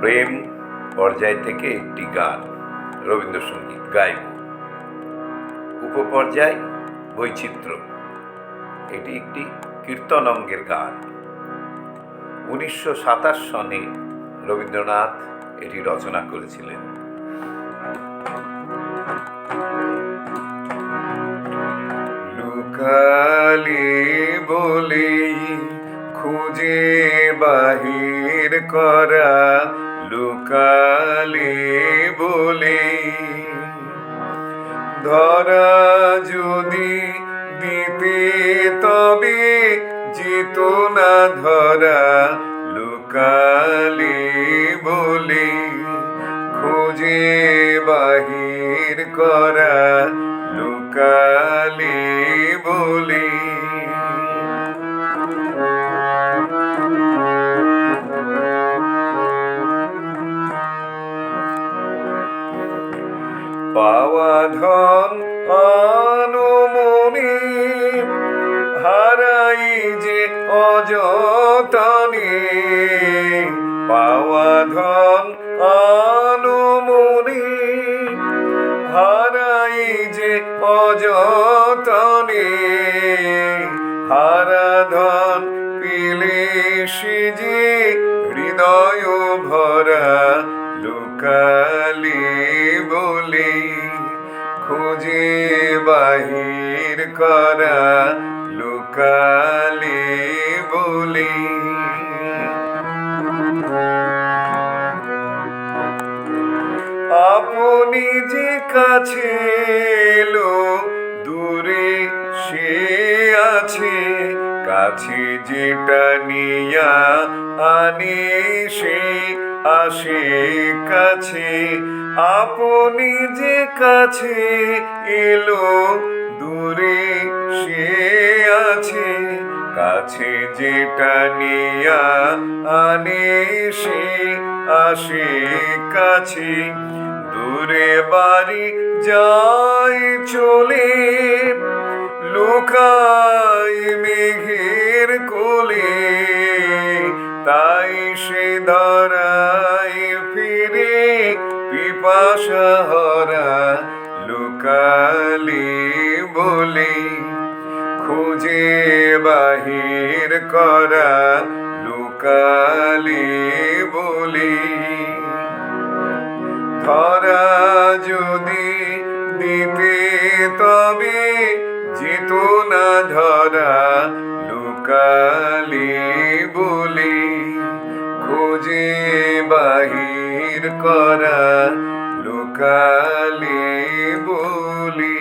প্রেম পর্যায় থেকে একটি গান রবীন্দ্রসঙ্গীত গাইব। উপপর্যায় বৈচিত্র্য। এটি একটি কীর্তন অঙ্গের গান। 1927 সনে রবীন্দ্রনাথ এটি রচনা করেছিলেন। লুকালি বলেই খুঁজে বাহির করা, লুকালি বলেই ধরা যদি দিতে তবে যেত না ধরা, লুকালি বলে খুঁজে বাহির করা, লুকালি বলে। পাওয়া ধন আনুমনি হারাই যে অযতনে, পাওয়া ধন আনুমনি হারাই যে অযতনে, হারা ধন পেলে যে হৃদয় ভরা, লুকালি বলে খুঁজে বাহির করা, লুকালি বলে। আপনি যে কাছে এলো দূরে সে আছে, কাছে যেটা নিয়া আনে সে আসে কাছে। আপনি যে কাছে এলো দূরে সে আছে, কাছে যেটা নিয়া আনে সে আসে কাছে। দূরে বাড়ি যায় চলে লুকাই মেঘের কোলে, তাই সে ধরায় ফিরে পিপাসা হরা, লুকালি বলে খুঁজে বাহির করা, লুকালি বলে। ধরা যদি দিতে তবে যেত না ধরা, লুকালি বলে খুঁজে বাহির করা, লুকালি বলে।